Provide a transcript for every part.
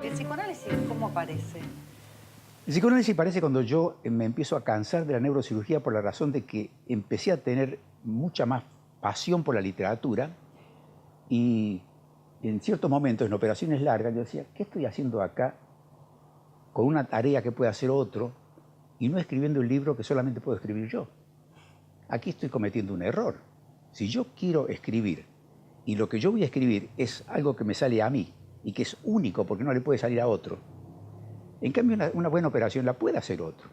¿El psicoanálisis cómo aparece? El psicoanálisis aparece cuando yo me empiezo a cansar de la neurocirugía por la razón de que empecé a tener mucha más pasión por la literatura y en ciertos momentos, en operaciones largas, yo decía, ¿qué estoy haciendo acá con una tarea que puede hacer otro y no escribiendo un libro que solamente puedo escribir yo? Aquí estoy cometiendo un error. Si yo quiero escribir y lo que yo voy a escribir es algo que me sale a mí y que es único porque no le puede salir a otro, en cambio una buena operación la puede hacer otro.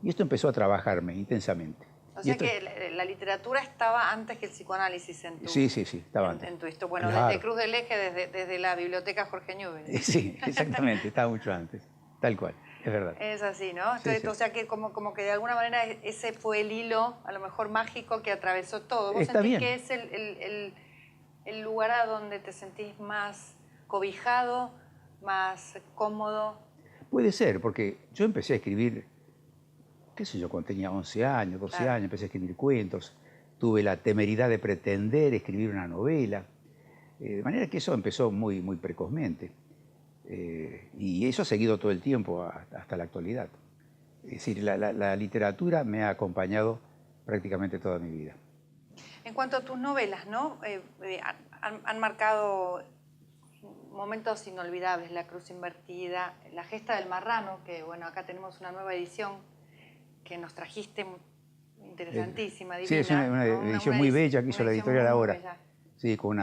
Y esto empezó a trabajarme intensamente. O sea que la literatura estaba antes que el psicoanálisis en tu... Sí, estaba antes. En tu esto. Bueno, claro. desde Cruz del Eje, desde la biblioteca Jorge Newbery. Sí, exactamente, estaba mucho antes. Tal cual, es verdad. Es así, ¿no? Entonces, Sí. O sea que como que de alguna manera ese fue el hilo, a lo mejor mágico, que atravesó todo. ¿Vos Está sentís bien. que es el lugar a donde te sentís más cobijado, más cómodo? Puede ser, porque yo empecé a escribir, qué sé yo, cuando tenía 11 años, 12 Claro. años, empecé a escribir cuentos. Tuve la temeridad de pretender escribir una novela. De manera que eso empezó muy precozmente. Y eso ha seguido todo el tiempo hasta la actualidad. Es decir, la literatura me ha acompañado prácticamente toda mi vida. En cuanto a tus novelas, ¿no? Han marcado momentos inolvidables, La Cruz Invertida, La Gesta del Marrano, que bueno, acá tenemos una nueva edición que nos trajiste, interesantísima, divina. Sí, es una edición muy bella que hizo la editorial ahora. Bella. Sí, con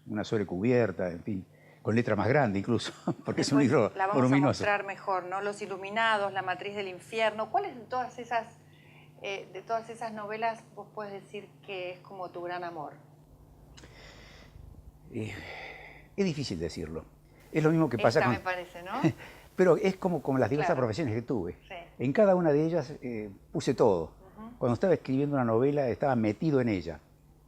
una sobrecubierta, en fin, con letra más grande incluso, porque Después es un libro la vamos voluminoso. a mostrar mejor, ¿no? Los Iluminados, La Matriz del Infierno. ¿Cuáles de todas esas novelas vos puedes decir que es como tu gran amor? Es difícil decirlo. Es lo mismo que pasa me parece, ¿no? Pero es como las diversas Claro. profesiones que tuve. Sí. En cada una de ellas puse todo. Cuando estaba escribiendo una novela estaba metido en ella.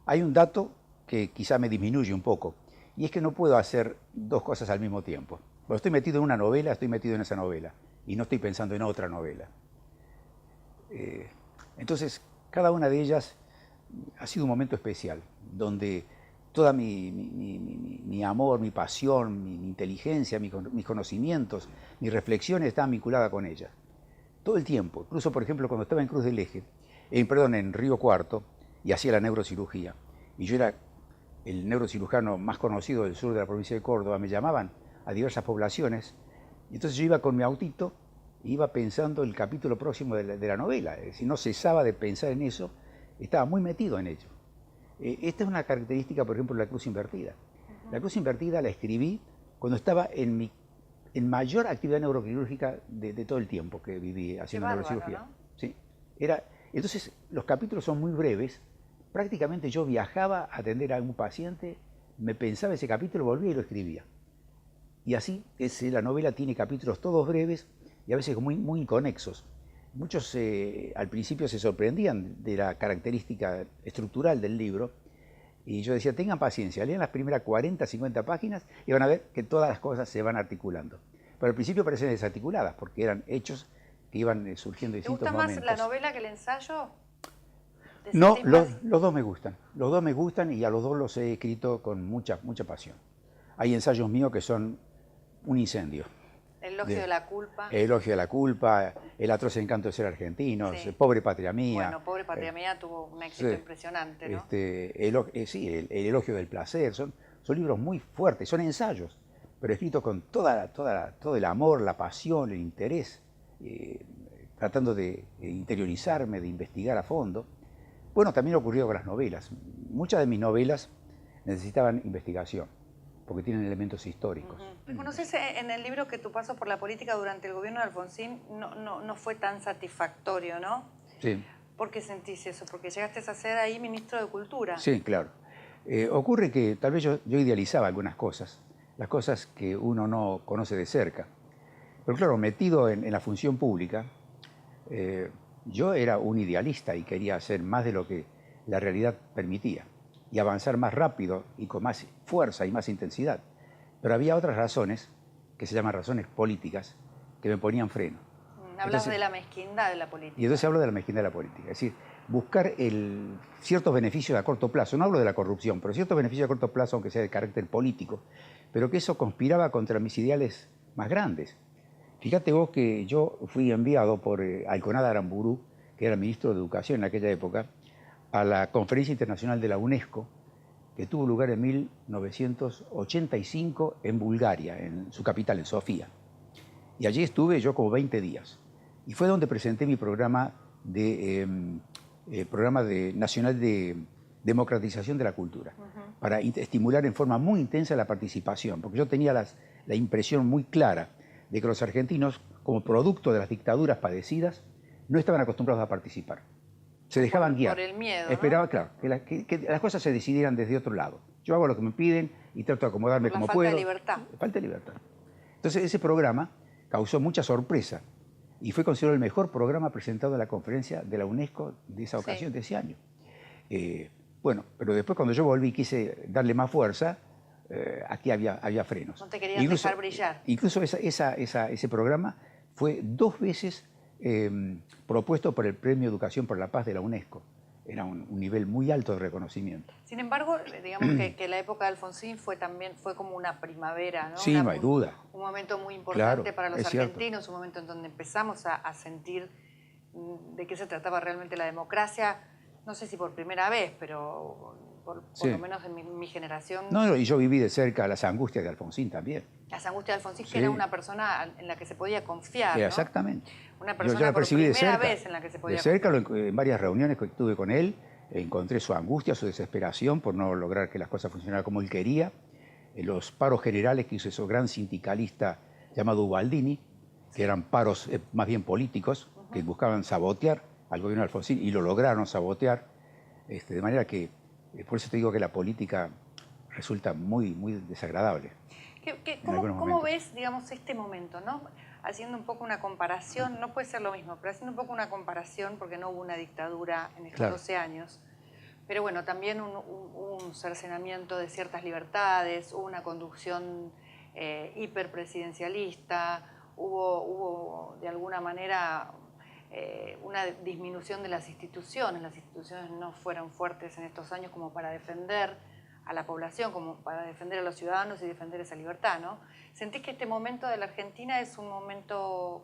Hay un dato que quizá me disminuye un poco, y es que no puedo hacer dos cosas al mismo tiempo. Cuando estoy metido en una novela, estoy metido en esa novela, y no estoy pensando en otra novela. Entonces, cada una de ellas ha sido un momento especial, donde toda mi amor, mi pasión, mi inteligencia, mis conocimientos, mis reflexiones estaban vinculadas con ellas. Todo el tiempo. Incluso, por ejemplo, cuando estaba en Cruz del Eje, en Río Cuarto, y hacía la neurocirugía, y yo era el neurocirujano más conocido del sur de la provincia de Córdoba, me llamaban a diversas poblaciones, y entonces yo iba con mi autito, e iba pensando el capítulo próximo de la novela, es decir, no cesaba de pensar en eso, estaba muy metido en ello. Esta es una característica, por ejemplo, de La Cruz Invertida. La Cruz Invertida la escribí cuando estaba en mayor actividad neuroquirúrgica de todo el tiempo que viví haciendo neurocirugía. ¿No? Sí. Entonces, los capítulos son muy breves. Prácticamente yo viajaba a atender a un paciente, me pensaba ese capítulo, volvía y lo escribía. Y así, la novela tiene capítulos todos breves y a veces muy inconexos. Muchos al principio se sorprendían de la característica estructural del libro, y yo decía, tengan paciencia, lean las primeras 40, 50 páginas y van a ver que todas las cosas se van articulando. Pero al principio parecen desarticuladas, porque eran hechos que iban surgiendo en distintos momentos. ¿Te gusta más la novela que el ensayo? No, los dos me gustan. Los dos me gustan y a los dos los he escrito con mucha pasión. Hay ensayos míos que son un incendio. El elogio de la culpa. El elogio de la culpa, El atroz encanto de ser argentinos, Sí. Pobre patria mía. Bueno, Pobre patria mía tuvo un éxito impresionante, ¿no? El elogio del placer, son libros muy fuertes, son ensayos, pero escritos con todo el amor, la pasión, el interés tratando de interiorizarme, de investigar a fondo. Bueno, también ocurrió con las novelas. Muchas de mis novelas necesitaban investigación, porque tienen elementos históricos. Reconoces en el libro que tu paso por la política durante el gobierno de Alfonsín no fue tan satisfactorio, ¿no? Sí. ¿Por qué sentís eso? Porque llegaste a ser ahí ministro de Cultura. Sí, claro. Ocurre que tal vez yo idealizaba algunas cosas, las cosas que uno no conoce de cerca. Pero claro, metido en la función pública, yo era un idealista y quería hacer más de lo que la realidad permitía y avanzar más rápido y con más fuerza y más intensidad. Pero había otras razones, que se llaman razones políticas, que me ponían freno. Hablas de la mezquindad de la política. Y entonces hablo de la mezquindad de la política. Es decir, buscar ciertos beneficios a corto plazo. No hablo de la corrupción, pero ciertos beneficios a corto plazo, aunque sea de carácter político, pero que eso conspiraba contra mis ideales más grandes. Fíjate vos que yo fui enviado por Alconada Aramburu, que era ministro de Educación en aquella época, a la Conferencia Internacional de la UNESCO, que tuvo lugar en 1985 en Bulgaria, en su capital, en Sofía. Y allí estuve yo como 20 días. Y fue donde presenté mi programa nacional de democratización de la cultura, para estimular en forma muy intensa la participación, porque yo tenía la impresión muy clara de que los argentinos, como producto de las dictaduras padecidas, no estaban acostumbrados a participar. Se dejaban guiar. Por el miedo, Esperaba, claro, que las cosas se decidieran desde otro lado. Yo hago lo que me piden y trato de acomodarme como puedo. Falta de libertad. Falta de libertad. Entonces ese programa causó mucha sorpresa y fue considerado el mejor programa presentado en la conferencia de la UNESCO de esa ocasión, de ese año. Bueno, pero después cuando yo volví y quise darle más fuerza, aquí había frenos. No te querían dejar brillar. Incluso ese programa fue 2 veces propuesto por el Premio Educación por la Paz de la UNESCO. Era un nivel muy alto de reconocimiento. Sin embargo, digamos que la época de Alfonsín fue como una primavera, ¿no? Sí, no hay duda. Un momento muy importante, claro, para los argentinos, cierto. Un momento en donde empezamos a sentir de qué se trataba realmente la democracia, no sé si por primera vez, pero por lo menos en mi generación. No, y yo viví de cerca las angustias de Alfonsín también. Las angustias de Alfonsín, que era una persona en la que se podía confiar, ¿no? Exactamente. Una persona yo la percibí por primera de cerca, vez en la que se podía confiar. En varias reuniones que tuve con él, encontré su angustia, su desesperación por no lograr que las cosas funcionaran como él quería. Los paros generales que hizo ese gran sindicalista llamado Ubaldini, que eran paros más bien políticos, que buscaban sabotear al gobierno de Alfonsín y lo lograron sabotear, de manera que, por eso te digo que la política resulta muy, muy desagradable. ¿Cómo ves, digamos, este momento, ¿no? Haciendo un poco una comparación, no puede ser lo mismo, pero haciendo un poco una comparación, porque no hubo una dictadura en estos 12 años, pero bueno, también un cercenamiento de ciertas libertades, hubo una conducción hiperpresidencialista, hubo de alguna manera una disminución de las instituciones no fueron fuertes en estos años como para defender a la población, como para defender a los ciudadanos y defender esa libertad, ¿no? ¿Sentís que este momento de la Argentina es un momento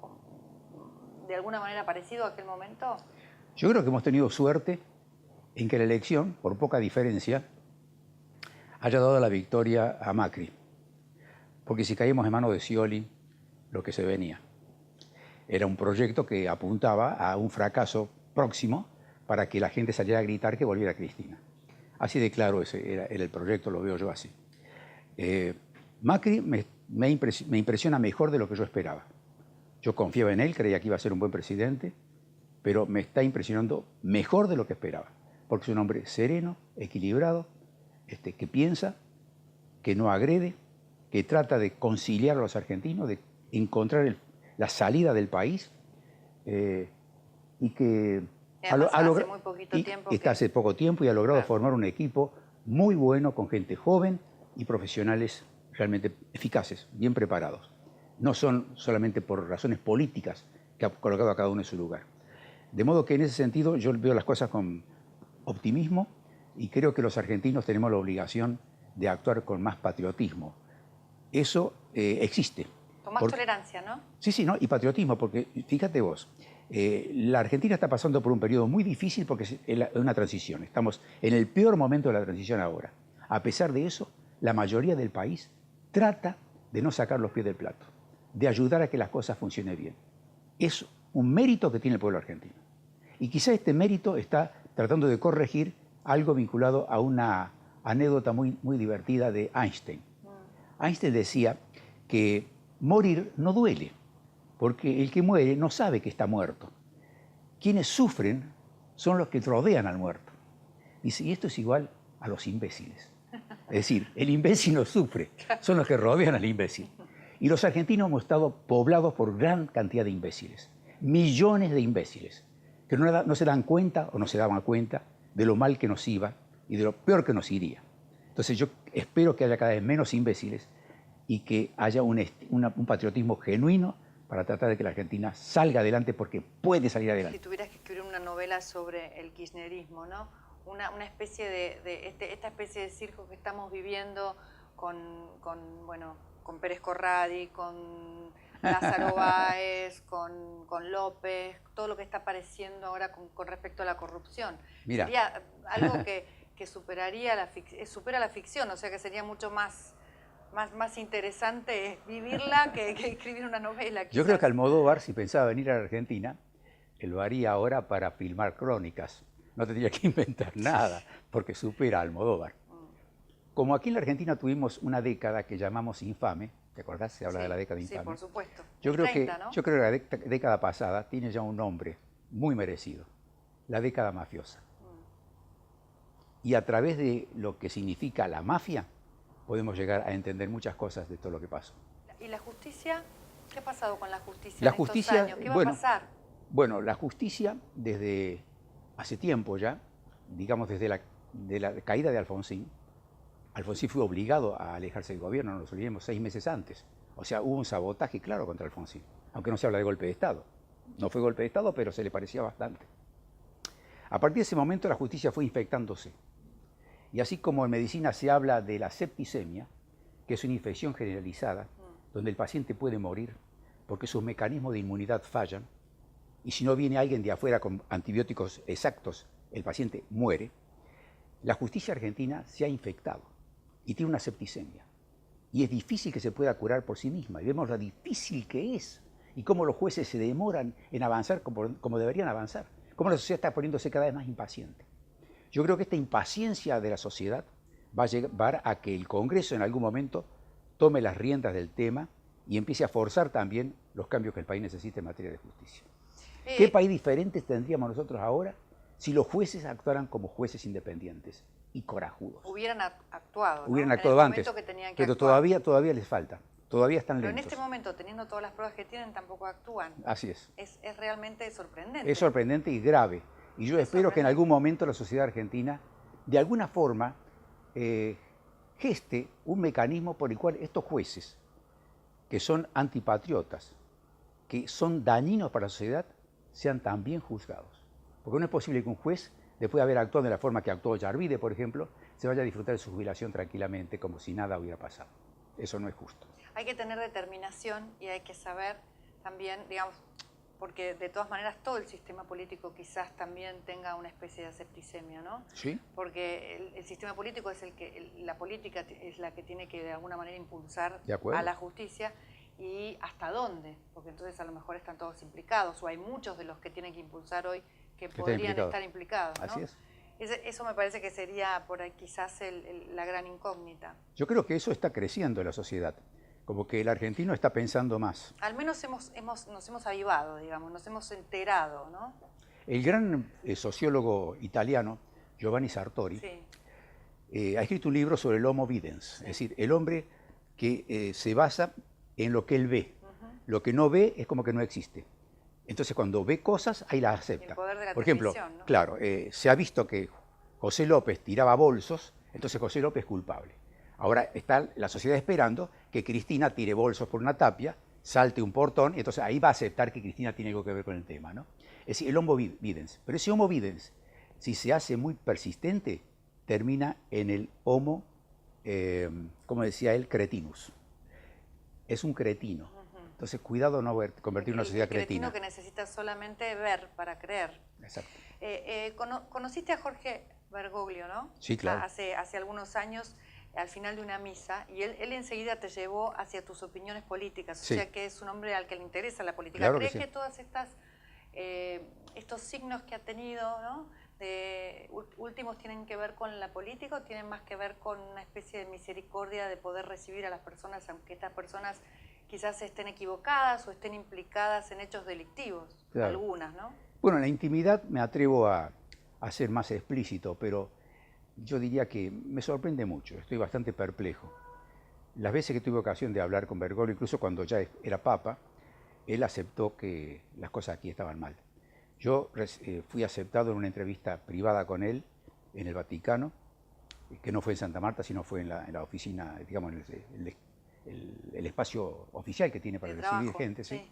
de alguna manera parecido a aquel momento? Yo creo que hemos tenido suerte en que la elección, por poca diferencia, haya dado la victoria a Macri. Porque si caímos en manos de Scioli, lo que se venía era un proyecto que apuntaba a un fracaso próximo para que la gente saliera a gritar que volviera Cristina. Así de claro ese era el proyecto, lo veo yo así. Macri me impresiona mejor de lo que yo esperaba. Yo confiaba en él, creía que iba a ser un buen presidente, pero me está impresionando mejor de lo que esperaba, porque es un hombre sereno, equilibrado, que piensa, que no agrede, que trata de conciliar a los argentinos, de encontrar la salida del país, y que hace muy poquito tiempo. Está hace poco tiempo y ha logrado formar un equipo muy bueno, con gente joven y profesionales realmente eficaces, bien preparados. No son solamente por razones políticas que ha colocado a cada uno en su lugar. De modo que en ese sentido yo veo las cosas con optimismo y creo que los argentinos tenemos la obligación de actuar con más patriotismo. Eso existe. Con más tolerancia, ¿no? Sí, ¿no? Y patriotismo, porque fíjate vos, la Argentina está pasando por un periodo muy difícil porque es una transición. Estamos en el peor momento de la transición ahora. A pesar de eso, la mayoría del país trata de no sacar los pies del plato, de ayudar a que las cosas funcionen bien. Eso un mérito que tiene el pueblo argentino. Y quizá este mérito está tratando de corregir algo vinculado a una anécdota muy, muy divertida de Einstein. Einstein decía que morir no duele, porque el que muere no sabe que está muerto. Quienes sufren son los que rodean al muerto. Dice, y esto es igual a los imbéciles. Es decir, el imbécil no sufre, son los que rodean al imbécil. Y los argentinos hemos estado poblados por gran cantidad de imbéciles, millones de imbéciles, que no se dan cuenta o no se daban cuenta de lo mal que nos iba y de lo peor que nos iría. Entonces yo espero que haya cada vez menos imbéciles y que haya un patriotismo genuino para tratar de que la Argentina salga adelante, porque puede salir adelante. Si tuvieras que escribir una novela sobre el kirchnerismo, ¿no? Una especie esta especie de circo que estamos viviendo con Pérez Corradi, con Lázaro Báez, con López, todo lo que está apareciendo ahora con respecto a la corrupción. Mira. Sería algo que supera la ficción, o sea que sería mucho más interesante vivirla que escribir una novela. Quizás. Yo creo que Almodóvar, si pensaba venir a la Argentina, lo haría ahora para filmar crónicas. No tendría que inventar nada, porque supera a Almodóvar. Como aquí en la Argentina tuvimos una década que llamamos infame, ¿te acordás? Se habla de la década infame. Sí, por supuesto. Yo creo 30, ¿no? yo creo que la década pasada tiene ya un nombre muy merecido, la década mafiosa. Y a través de lo que significa la mafia, podemos llegar a entender muchas cosas de todo lo que pasó. ¿Y la justicia? ¿Qué ha pasado con la justicia La en justicia, estos años? ¿Qué va a pasar? Bueno, la justicia desde hace tiempo ya, digamos desde la caída de Alfonsín, Alfonsín fue obligado a alejarse del gobierno, no nos olvidemos, 6 meses antes. O sea, hubo un sabotaje claro contra Alfonsín, aunque no se habla de golpe de Estado. No fue golpe de Estado, pero se le parecía bastante. A partir de ese momento la justicia fue infectándose. Y así como en medicina se habla de la septicemia, que es una infección generalizada, donde el paciente puede morir porque sus mecanismos de inmunidad fallan, y si no viene alguien de afuera con antibióticos exactos, el paciente muere, la justicia argentina se ha infectado y tiene una septicemia. Y es difícil que se pueda curar por sí misma, y vemos lo difícil que es, y cómo los jueces se demoran en avanzar como deberían avanzar, cómo la sociedad está poniéndose cada vez más impaciente. Yo creo que esta impaciencia de la sociedad va a llevar a que el Congreso en algún momento tome las riendas del tema y empiece a forzar también los cambios que el país necesita en materia de justicia. ¿Qué país diferente tendríamos nosotros ahora si los jueces actuaran como jueces independientes y corajudos? Hubieran actuado, ¿no? Hubieran actuado antes, pero todavía les falta. Todavía están lentos. Pero en este momento, teniendo todas las pruebas que tienen, tampoco actúan. Así es. Es realmente sorprendente. Es sorprendente y grave. Y yo espero que en algún momento la sociedad argentina, de alguna forma, geste un mecanismo por el cual estos jueces, que son antipatriotas, que son dañinos para la sociedad, sean también juzgados. Porque no es posible que un juez, después de haber actuado de la forma que actuó Yarvide, por ejemplo, se vaya a disfrutar de su jubilación tranquilamente, como si nada hubiera pasado. Eso no es justo. Hay que tener determinación y hay que saber también, digamos, porque de todas maneras todo el sistema político quizás también tenga una especie de septicemia, ¿no? Sí. Porque el sistema político es la política es la que tiene que de alguna manera impulsar De a la justicia. ¿Y hasta dónde? Porque entonces a lo mejor están todos implicados, o hay muchos de los que tienen que impulsar hoy que podrían estar implicados, ¿no? Así es. Eso me parece que sería por ahí quizás la gran incógnita. Yo creo que eso está creciendo en la sociedad, como que el argentino está pensando más. Al menos nos hemos avivado, digamos, nos hemos enterado, ¿no? El gran sociólogo italiano, Giovanni Sartori, sí. Ha escrito un libro sobre el Homo Videns, es decir, el hombre que se basa en lo que él ve. Lo que no ve es como que no existe. Entonces, cuando ve cosas, ahí las acepta. El poder de la Por ejemplo, ¿no? claro, se ha visto que José López tiraba bolsos, entonces José López es culpable. Ahora está la sociedad esperando que Cristina tire bolsos por una tapia, salte un portón, y entonces ahí va a aceptar que Cristina tiene algo que ver con el tema, ¿no? Es decir, el Homo Videns. Pero ese Homo Videns, si se hace muy persistente, termina en el Homo, como decía él, cretinus. Es un cretino. Entonces, cuidado no convertir una sociedad cretina. El cretino que necesita solamente ver para creer. Exacto. Conociste a Jorge Bergoglio, ¿no? Sí, claro. Hace algunos años, al final de una misa, y él enseguida te llevó hacia tus opiniones políticas, sí. O sea que es un hombre al que le interesa la política. Claro ¿Crees que, sí. que todas estas estos signos que ha tenido, ¿no? Últimos tienen que ver con la política o tienen más que ver con una especie de misericordia de poder recibir a las personas, aunque estas personas quizás estén equivocadas o estén implicadas en hechos delictivos, Claro. algunas, ¿no? Bueno, en la intimidad me atrevo a ser más explícito, pero yo diría que me sorprende mucho, estoy bastante perplejo. Las veces que tuve ocasión de hablar con Bergoglio, incluso cuando ya era papa, él aceptó que las cosas aquí estaban mal. Yo fui aceptado en una entrevista privada con él en el Vaticano, que no fue en Santa Marta, sino fue en la oficina, digamos, en el espacio oficial que tiene para recibir gente. ¿sí?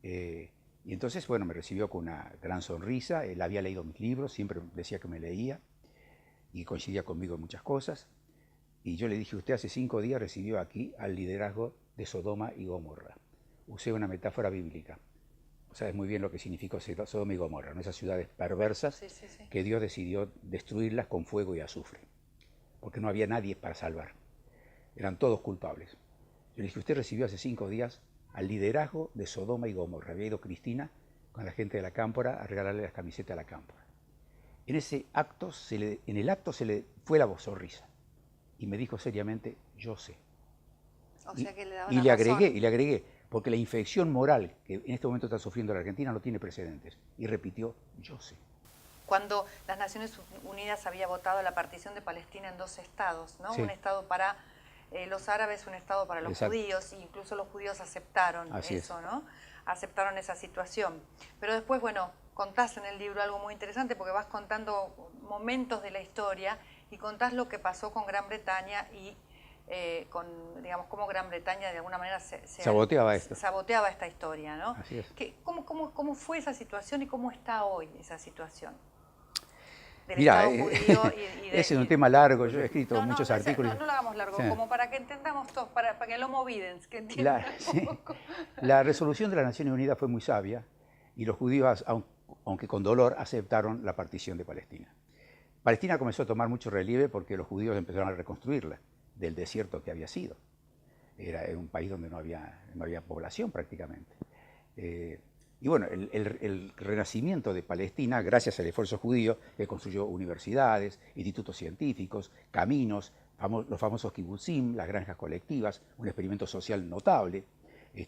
Y entonces, bueno, me recibió con una gran sonrisa. Él había leído mis libros, siempre decía que me leía y coincidía conmigo en muchas cosas. Y yo le dije, usted hace 5 días recibió aquí al liderazgo de Sodoma y Gomorra. Usé una metáfora bíblica. Sabes muy bien lo que significó Sodoma y Gomorra, ¿no? Esas ciudades perversas que Dios decidió destruirlas con fuego y azufre, porque no había nadie para salvar. Eran todos culpables. Yo le dije, usted recibió hace 5 días al liderazgo de Sodoma y Gomorra. Había ido Cristina con la gente de la Cámpora a regalarle las camisetas a la Cámpora. En ese acto, en el acto se le fue la sonrisa y me dijo seriamente, yo sé. O sea que le daba y le agregué, porque la infección moral que en este momento está sufriendo la Argentina no tiene precedentes. Y repitió, yo sé. Cuando las Naciones Unidas había votado la partición de Palestina en 2 estados, ¿no? Sí. Un estado para los árabes, un estado para los Exacto. judíos, e incluso los judíos aceptaron Así eso, es. ¿no? Aceptaron esa situación. Pero después, bueno, contás en el libro algo muy interesante porque vas contando momentos de la historia y contás lo que pasó con Gran Bretaña y digamos, cómo Gran Bretaña de alguna manera saboteaba esta historia, ¿no? Así es. ¿Cómo fue esa situación y cómo está hoy esa situación? Del Mira, Estado judío ese es un tema largo, yo he escrito muchos artículos. No lo hagamos largo, sí. Como para que entendamos todos, para que el Homo Videns, que entiendan un poco. La resolución de las Naciones Unidas fue muy sabia y los judíos, aunque con dolor, aceptaron la partición de Palestina. Palestina comenzó a tomar mucho relieve porque los judíos empezaron a reconstruirla del desierto que había sido. Era un país donde no había población prácticamente. Y bueno, el renacimiento de Palestina, gracias al esfuerzo judío, que construyó universidades, institutos científicos, caminos, los famosos kibutzim, las granjas colectivas, un experimento social notable,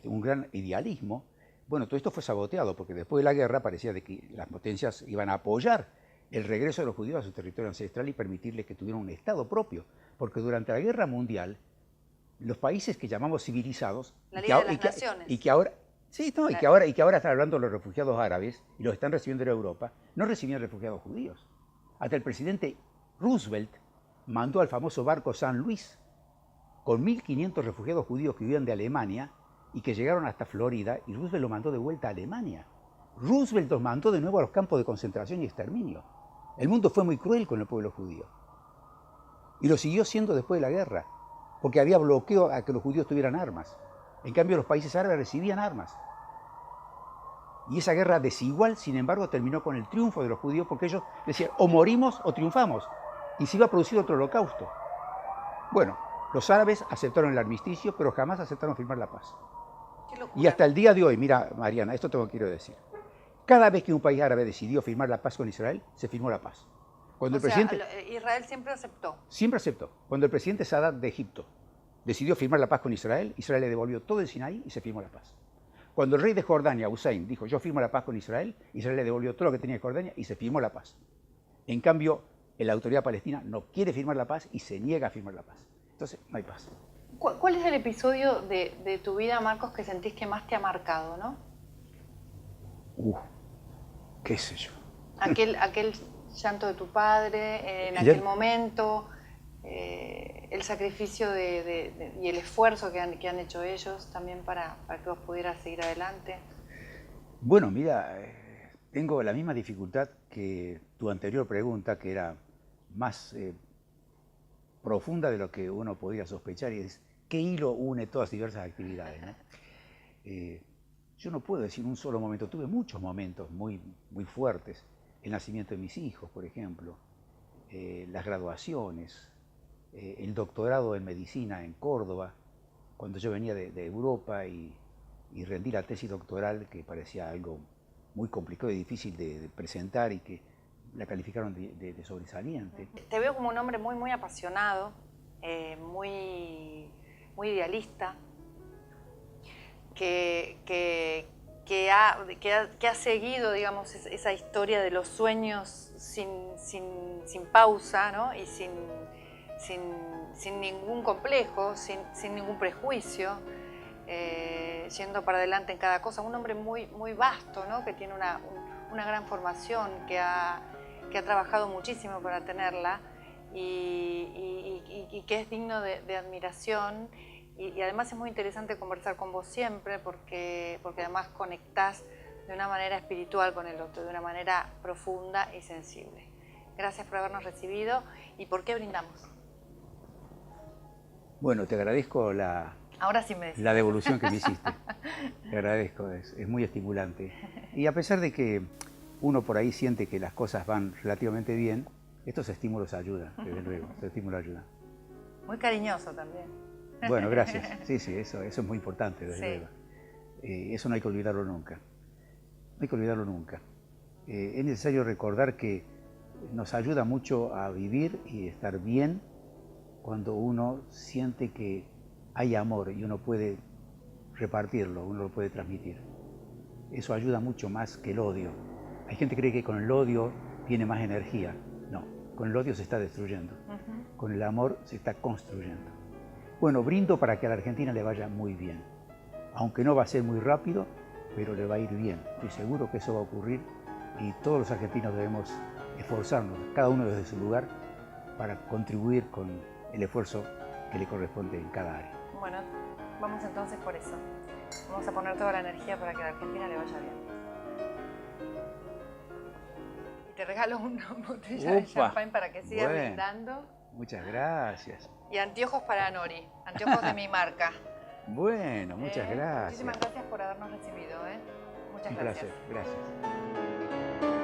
un gran idealismo. Bueno, todo esto fue saboteado porque después de la guerra parecía de que las potencias iban a apoyar el regreso de los judíos a su territorio ancestral y permitirles que tuvieran un Estado propio. Porque durante la Guerra Mundial, los países que llamamos civilizados, y que ahora están hablando de los refugiados árabes y los están recibiendo en Europa, no recibían refugiados judíos. Hasta el presidente Roosevelt mandó al famoso barco San Luis con 1.500 refugiados judíos que vivían de Alemania y que llegaron hasta Florida, y Roosevelt lo mandó de vuelta a Alemania. Roosevelt los mandó de nuevo a los campos de concentración y exterminio. El mundo fue muy cruel con el pueblo judío. Y lo siguió siendo después de la guerra, porque había bloqueo a que los judíos tuvieran armas. En cambio, los países árabes recibían armas. Y esa guerra desigual, sin embargo, terminó con el triunfo de los judíos, porque ellos decían, o morimos o triunfamos. Y se iba a producir otro holocausto. Bueno, los árabes aceptaron el armisticio, pero jamás aceptaron firmar la paz. Y hasta el día de hoy, mira, Mariana, esto te lo quiero decir. Cada vez que un país árabe decidió firmar la paz con Israel, se firmó la paz. Cuando Israel siempre aceptó. Siempre aceptó. Cuando el presidente Sadat de Egipto decidió firmar la paz con Israel, Israel le devolvió todo el Sinaí y se firmó la paz. Cuando el rey de Jordania, Hussein, dijo yo firmo la paz con Israel, Israel le devolvió todo lo que tenía de Jordania y se firmó la paz. En cambio, la autoridad palestina no quiere firmar la paz y se niega a firmar la paz. Entonces, no hay paz. ¿Cuál es el episodio de tu vida, Marcos, que sentís que más te ha marcado, no? ¿Qué sé yo? Aquel llanto de tu padre en aquel momento, el sacrificio y el esfuerzo que han hecho ellos también para que vos pudieras seguir adelante. Bueno, mira, tengo la misma dificultad que tu anterior pregunta, que era más profunda de lo que uno podía sospechar, y es qué hilo une todas diversas actividades, ¿no? Yo no puedo decir un solo momento, tuve muchos momentos muy, muy fuertes. El nacimiento de mis hijos, por ejemplo, las graduaciones, el doctorado en medicina en Córdoba, cuando yo venía de Europa y rendí la tesis doctoral, que parecía algo muy complicado y difícil de presentar y que la calificaron de sobresaliente. Te veo como un hombre muy, muy apasionado, muy, muy idealista, que ha seguido, digamos, esa historia de los sueños sin pausa, ¿no? Y sin ningún complejo, sin ningún prejuicio, yendo para adelante en cada cosa. Un hombre muy, muy vasto, ¿no? Que tiene una gran formación, que ha trabajado muchísimo para tenerla y que es digno de admiración. Y además es muy interesante conversar con vos siempre porque además conectás de una manera espiritual con el otro, de una manera profunda y sensible. Gracias por habernos recibido. ¿Y por qué brindamos? Bueno, te agradezco la devolución que me hiciste. Te agradezco, es muy estimulante. Y a pesar de que uno por ahí siente que las cosas van relativamente bien, estos estímulos ayudan, desde luego, estos estímulos ayudan. Muy cariñoso también. Bueno, gracias. Sí, eso es muy importante, desde luego. Eso no hay que olvidarlo nunca. No hay que olvidarlo nunca. Es necesario recordar que nos ayuda mucho a vivir y estar bien cuando uno siente que hay amor y uno puede repartirlo, uno lo puede transmitir. Eso ayuda mucho más que el odio. Hay gente que cree que con el odio tiene más energía. No, con el odio se está destruyendo. Con el amor se está construyendo. Bueno, brindo para que a la Argentina le vaya muy bien. Aunque no va a ser muy rápido, pero le va a ir bien. Estoy seguro que eso va a ocurrir y todos los argentinos debemos esforzarnos, cada uno desde su lugar, para contribuir con el esfuerzo que le corresponde en cada área. Bueno, vamos entonces por eso. Vamos a poner toda la energía para que a la Argentina le vaya bien. Y te regalo una botella de champán para que sigas brindando. Muchas gracias. Y anteojos para Nori, anteojos de mi marca. Bueno, muchas gracias. Muchísimas gracias por habernos recibido. Muchas gracias. Un placer, gracias.